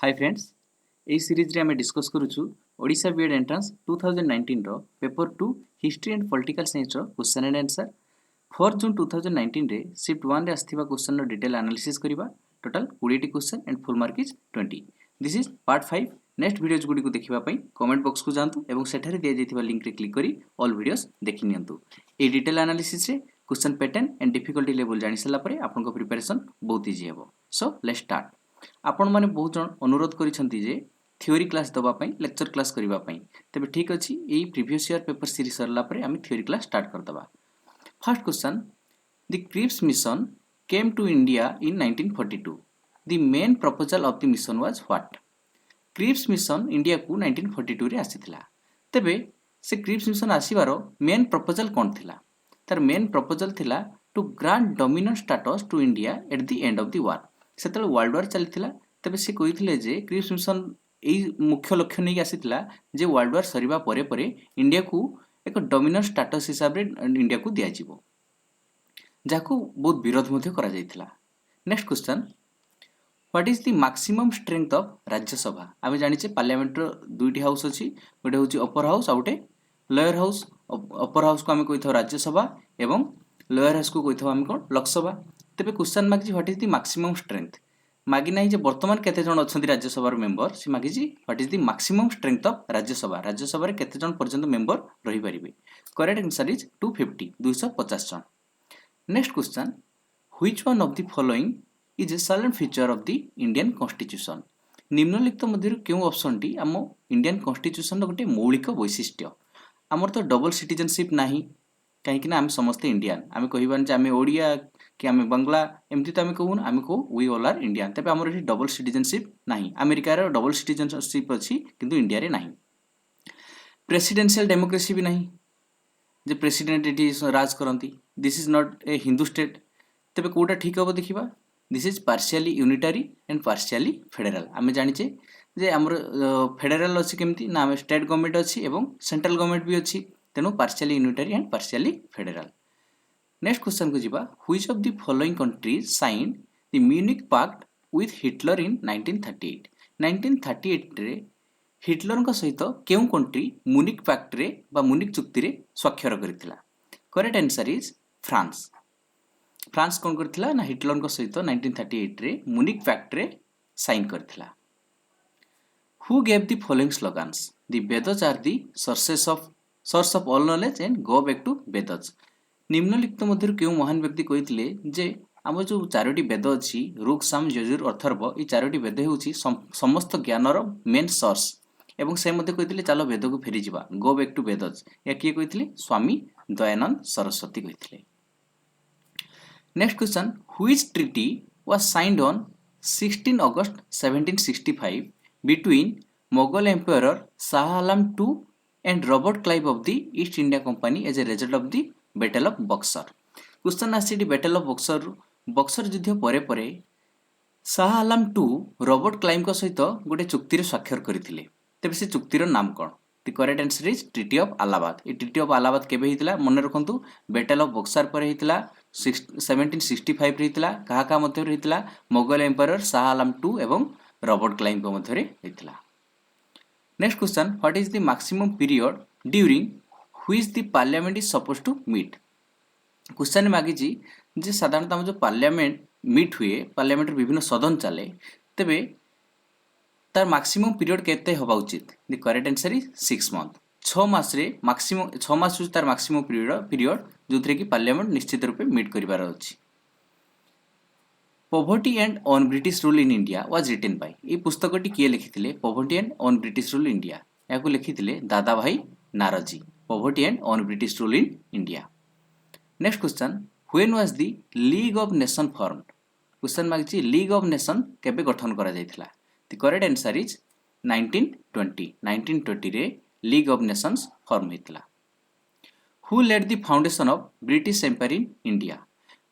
Hi friends এই series রে আমি ডিসকস করুছু ওড়িশা বিএড এন্ट्रांस 2019 रो paper 2 history and political science रो क्वेश्चन एंड आंसर 4 जून 2019 रे शिफ्ट 1 रे आस्थिबा क्वेश्चन रो डिटेल एनालिसिस करिबा टोटल 20 टी question and full mark is 20 this is part 5 next videos गुडी को देखिबा पई कमेंट बॉक्स को जानतु एवं सेठारे दिया जायतिबा लिंक रे क्लिक करी ऑल वीडियोज देखि नियंतु ए डिटेल एनालिसिस रे question pattern and difficulty level जानि सला परे आपनको प्रिपरेशन बहुत इजी हेबो सो लेट्स स्टार्ट आपण माने बहुत जन अनुरोध करिसंती जे थ्योरी क्लास दबा पई लेक्चर क्लास करिबा पई तबे ठीक अछि एई प्रीवियस ईयर पेपर सीरीज सरला परे आमी थ्योरी क्लास स्टार्ट कर दबा first question the Cripps Mission came to India in 1942 the main proposal of the mission was what Cripps Mission India को 1942 रे आसीथिला तबे से क्रिप्स मिशन आसीबारो मेन प्रपोजल कोन थिला तार मेन प्रपोजल थिला to grant dominant status to India at the end of the war सेतल वर्ल्ड वार चलथिला तबे से कहिथिले जे क्रिप्स मिशन एई मुख्य लक्ष्य नै आसीथिला जे वर्ल्ड वार सरीबा परे परे इंडिया को एक डोमिनेंट स्टेटस हिसाब रे इंडिया को दिया जिवो जाको बहुत विरोध मध्ये करा जायथिला next question what is the maximum strength of Rajya Sabha आमे जानिचे पार्लियामेंट रो दुईटी हाउस अछि गोटे होची अपर हाउस आउटे लोअर हाउस अपर हाउस को आमे कहिथो राज्यसभा एवं लोअर हाउस को कहिथो आमे कोन लोकसभा तबे क्वेश्चन मागि what is the maximum strength मागि नाही जे वर्तमान केते जन अछंती राज्यसभा रो मेंबर से मागि जी what is the maximum strength of Rajya Sabha रे केते जन पर्यंत मेंबर रहि परिबे करेक्ट आंसर इज 250 250 जन next question which one of the following is a silent feature of the Indian constitution निम्नलिखित मध्य क्यों ऑप्शन टी आम इंडियन कॉन्स्टिट्यूशन गोटे मौलिक वैशिष्ट्य आमर तो डबल सिटीजनशिप नाही कहीं आम समस्ते इंडियन आम कहबान जे आम ओडिया कि आम बांग्ला एमती तो आम कहून आम कहू वी ऑल आर इंडियन तेज आमर ये डबल सिटीजनशिप नाही अमेरिकार डबल सिटीजनशिप अच्छी किंतु इंडिया रे नाही प्रेसिडेंशियल डेमोक्रेसी भी नहीं जे प्रेसिडेंट ये राज करती this is not a Hindu state तेज कौटा ठीक हम देखा this is partially unitary and partially federal आम जाचे जे आमर फेडरल अच्छी केमती ना आम स्टेट गवर्नमेंट अच्छी एवं सेंट्रल गवर्नमेंट भी अच्छी तेणु partially unitary and partially federal next question को जीवा which of the following countries signed the Munich pact with Hitler in 1938 1938 रे हिटलर का सहित केउ कंट्री म्यूनिक पैक्ट रे बा म्यूनिक चुक्ति रे स्वाक्षर करथिला correct answer is France France कोन करथिला ना हिटलर का सहित 1938 रे म्यूनिक पैक्ट रे साइन करथिला who gave the following slogans the Vedas are the source of all knowledge and go back to Vedas निम्नलिखित मध्य क्यों महान व्यक्ति कही जे आम जो चारोटी वेद अच्छी ऋग साम यजुर अथर्व ये चारोटी वेद होची समस्त ज्ञानर मेन सोर्स एवं से मध्य कही चलो वेद को फेरी जा गो बैक टू वेदस या किए कही स्वामी दयानंद सरस्वती कही next question which treaty was signed on 16 August 1765 between Mughal empire Shah Alam II and Robert Clive of the East India Company as a result of the battle of Buxar question आसी बैटल ऑफ बक्सर युद्ध परे परे Shah Alam II Robert Clive को सहित गोटे चुक्ति स्वाक्षर करथिले तेबे से चुक्तिर नाम कौन the correct answer is treaty of Allahabad ये ट्रिटी ऑफ अलाहाबाद केबे हितला मन रखंतु बैटल ऑफ बक्सर परे हितला 1765 रे हितला कहा का मध्य रे हितला मुगल एम्पायर शाह आलम II एवं रॉबर्ट क्लाइव को मध्य रे हितला next question what is the maximum period during which the parliament is suppose to meet question मागी जे साधारणतः जो पार्लियामेंट मीट हुए पार्लियामेंट विभिन्न सदन चले तेबे तार मैक्सिमम पीरियड केते होबा उचित the correct answer is 6 month 6 मास रे मैक्सिमम 6 मास तार मैक्सिमम पीरियड जोथरे कि पार्लियामेंट निश्चित रूपे मीट करिवार अछि poverty and on British rule in India was written by a पुस्तकटी किए लिखिथिले poverty and on British rule India याको लिखिथिले Dadabhai Naoroji poverty and on British rule in India next question when was the League of Nation formed question मागछि League of Nation केबे गठन करा जायथिला द करेक्ट आंसर इज 1920 रे League of Nations form हेतला who led the foundation of British empire in India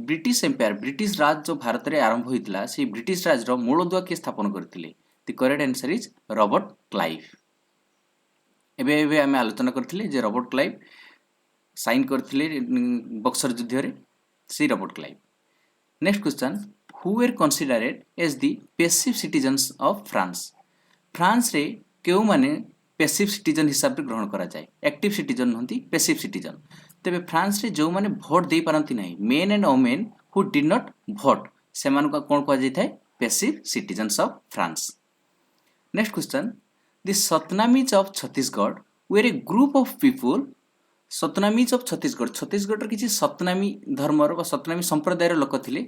British empire British Raj जो भारत में आरंभ होता से ब्रिटिश राज मूलदुआ किए स्थापन करते the correct answer is Robert Clive एबे आम आलोचना करथिले जे रॉबर्ट क्लाइव साइन करथिले बक्सर युद्ध रे सी Robert Clive next question who were considered as the passive citizens of France France रे केउ माने पैसिव सिटीजन हिसाब से ग्रहण करा जाए एक्टिव सिटीजन नहंती पैसिव सिटीजन तेबे फ्रांस रे जो माने भोट दे पारंती नाही men and women who did not भोट से मान को कोन कहा जाय passive citizens of France next question the Satnamis of Chhattisgarh were a group of people Satnamis of Chhattisgarh Chhattisgarh किसी सतनामी धर्मर सतनामी संप्रदायर लोक थिले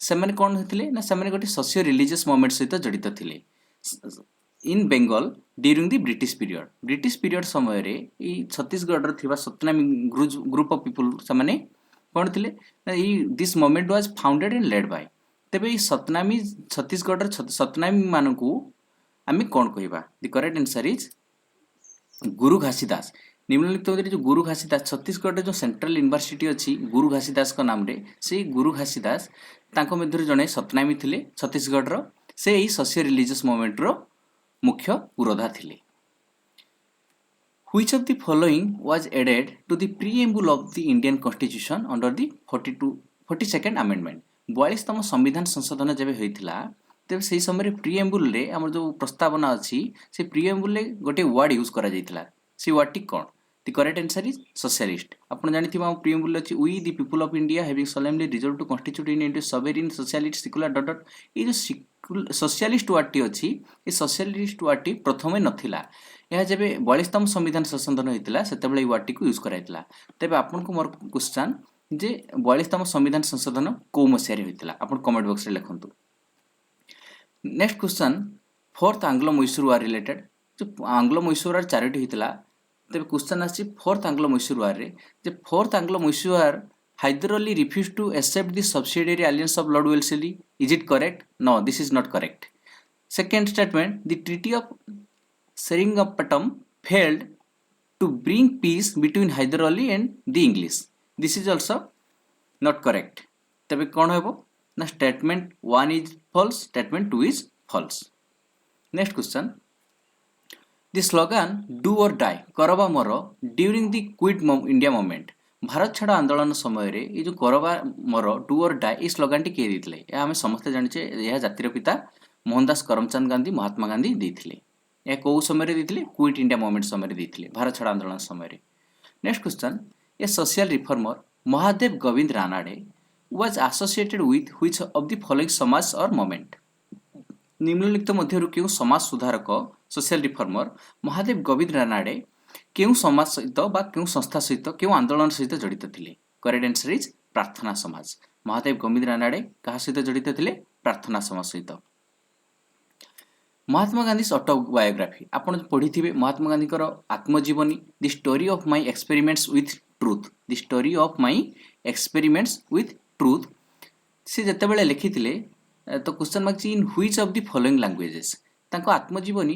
सेमाने कोन होतिले ना सेमाने गोटे सोशियो रिलीजियस मूवमेंट सहित जड़ित थिले in Bengal during the British period समय रे ई छत्तीसगढ़ थिबा सतनामी ग्रुप ऑफ पीपल सेमाने कोन थिले ना ई this movement was founded and led by तेबे ई सतनामी छत्तीसगढ़ सतनामी मानकू आमे कोन कहबा द करेक्ट आंसर इज गुरु घासीदास निम्नलिखित मध्य जो गुरु घासीदास छत्तीसगढ़ जो सेंट्रल यूनिवर्सिटी अच्छी गुरु घासीदास का नाम रे से गुरु घासीदास तांको मध्य जड़े सतनामी थिले छत्तीसगढ़ से यही सोशियो रिलीजियस मूवमेंट रो मुख्य पुरोधा थिले Which of the following was added to the preamble of the Indian Constitution under the 42nd Amendment 42तम संविधान संशोधन जब होइतिला तेबे सेही समय प्रीएम्बुल रे हमर जो प्रस्तावना अछि से प्रीएम्बुल रे गोटे वर्ड यूज करा जाइतिला से वर्ड टी कोन the correct answer is socialist आपण जानिथिबा प्रीएम्बुल अछि we the people of India having solemnly resolve to constitute in India sovereign socialist secular dot dot ये जो सोशलिस्ट वर्ड टी अछि ए सोशलिस्ट वर्ड टी प्रथमे नथिला यह जब 42तम संविधान संशोधन होइतिला सेतेबेले वर्ड टी को यूज कराइतिला तेबे आपन को मोर क्वेश्चन जे 42तम संविधान संशोधन को मसिया रे होइतिला आपण कमेंट बॉक्स रे लिखंतु next question fourth Anglo Mysore war related जो आंग्लो मैसूर वार चारोटी होइतिला तेबे क्वेश्चन आछि फोर्थ आंग्लो मैसूर वार रे जे fourth Anglo Mysore war Hyder Ali refuse to accept the subsidiary alliance of Lord Wellesley is it correct no this is not correct second statement the treaty of Seringapatam failed to bring peace between Hyder Ali and the English this is also not correct तबे कोन हेबो ना statement 1 is false statement 2 is false next question the slogan do or die करबा मरो during the quit india movement Bharat छाड़ आंदोलन समय रे ये जो करबा मरो do or die इस स्लोगन टी के दितले या हमें समस्त जानिचे यह जातिर पिता मोहनदास करमचंद गांधी महात्मा गांधी दिथिले या को समय रे दिथिले क्विट इंडिया मूवमेंट समय रे दिथिले भारत छाड़ आंदोलन समय रे next question A social reformer Mahadev Govind Ranade was associated with which of the following समाज और मोमेंट निम्नलिखित मध्यरु केउ समाज सुधारक सोशल रिफॉर्मर महादेव गोविंद रानाडे केउ समाज सहित बा केउ संस्था सहित केउ आंदोलन सहित जड़ित थिले करेक्ट आंसर इज प्रार्थना समाज महादेव गोविंद रानाडे कहा सहित जड़ित थिले प्रार्थना समाज सहित महात्मा गांधी ऑटोबायोग्राफी आपण पढ़िथिबे महात्मा गांधी कर आत्मजीवनी the story of my experiments with truth the story of my experiments with truth से जतेबेले लिखिथिले तो question mark in which of the following languages तांको आत्मजीवनी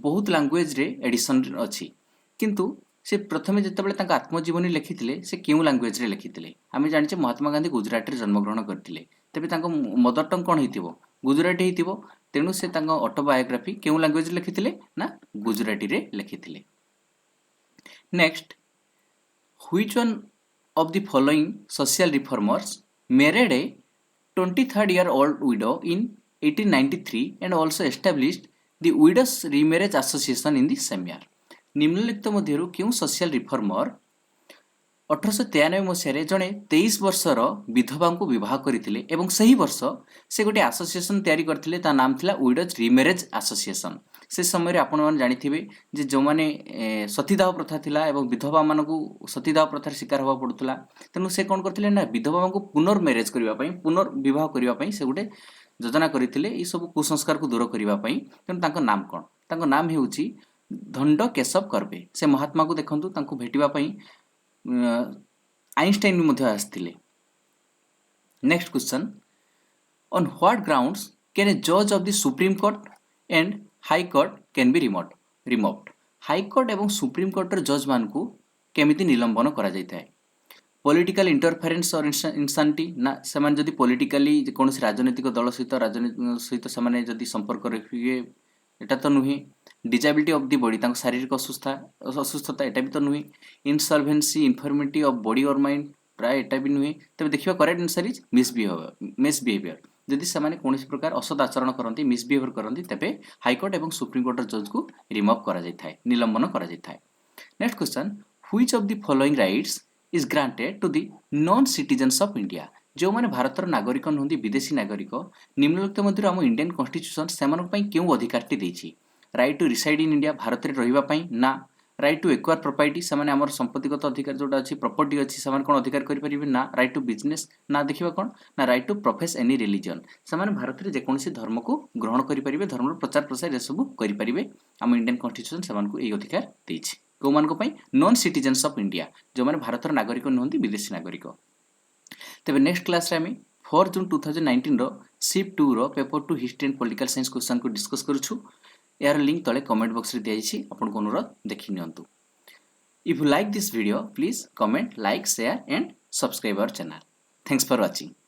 बहुत लैंग्वेज रे एडिशन अछि किंतु से प्रथमे जतेबेले तांको आत्मजीवनी लिखिथिले से केउ लैंग्वेज रे लिखिथिले आमे जानिचे महात्मा गांधी गुजरात रे जन्म ग्रहण करथिले तबे तांको मदर टंग कोन हेतिबो गुजराती हेतिबो तेनु से तांको ऑटोबायोग्राफी केउ लैंग्वेज रे लिखिथिले ना गुजराती रे लिखिथिले next which one of the following social reformers married a 23-year-old widow in 1893 and also established the Widows Remarriage Association in the same year. निम्नलिखित मध्यरु केउ सोशल रिफॉर्मर 1893 मसिया जड़े 23 वर्षर विधवा को विवाह करथिले एवं सही वर्ष से गोटे एसोसिएशन तैयारी करथिले ता नाम थिला विडोज रिमेरेज एसोसिएशन से समय आपण मान जानिथिबे जे जो माने सतीदाह प्रथा थिला एवं विधवा मानकू सतीदाह प्रथार शिकार होबा पडुतला तनु से कोन करथिले ना विधवा को पुनर्मेरेज करिवा पई पुनर्विवाह करिवा पई से गोटे योजना करथिले ई सब कुसंस्कार को दूर करिवा पई तनु तांको नाम कोन तांको नाम हेउची धंड केशव कर्वे से महात्मा को देखंतु तांको भेटिवा पई आइंस्टाइन मध्ये आस्थिले next question on what grounds can a जज of the supreme court and high court can be removed high court एवं सुप्रीम कोर्ट जज मान को केमिति निलंबन करा जायथाय पॉलिटिकल इंटरफेरेंस और इंसानिटी ना समान जदी पॉलिटिकली कोनोसी राजनीतिक दल सहित समान जदी संपर्क रखिए एटा तो नुहे डिजेबिलिटी ऑफ द बॉडी तांको शारीरिक असुस्थता एटा भी तो नुहे इनसॉल्वेंसी इन्फॉर्मिटी ऑफ बॉडी और माइंड प्राय एटा भी नुहे तबे देखिबा करेक्ट आंसर इज मिसबिहेवियर जदि से कौन प्रकार असद आचरण करती मिसबिहेवियर करती तेरे हाइकोर्ट और सुप्रीमकोर्टर जज को रिमूव कर निलंबन कर next question which of the following rights is granted to the non citizens of India जो मैंने भारतर नागरिक नुहति विदेशी नागरिक निम्नलिखित मध्य आम इंडियन कन्स्टिट्यूशन से क्यों अधिकारटी देछि right to reside in India Bharat में रही ना राइट टू एक्वायर प्रॉपर्टी से आम संपत्तिगत अधिकार जोटा अच्छी प्रॉपर्टी अच्छी से कौन अधिकार करेंगे ना राइट टू बिजनेस ना देखा कौन ना right to profess any religion से भारत में जेकोसी धर्म को ग्रहण करेंगे धर्म प्रचार प्रसार सब करेंगे आम इंडियन कन्स्टिट्यूशन से अधिकार देछि कौन नॉन सिटीजन्स ऑफ इंडिया जो मैंने भारतर नागरिक नुहति विदेशी नागरिक तेज नेक्स्ट क्लास आम 4 जून 2019 शिफ्ट 2 रो paper 2 history and political science question को डिस्कस करूँ यार लिंक तले कमेंट बॉक्स रे दिखाई आपन को अनुरोध देखि नियंतु if you like this video please comment like share and subscribe our channel thanks for watching.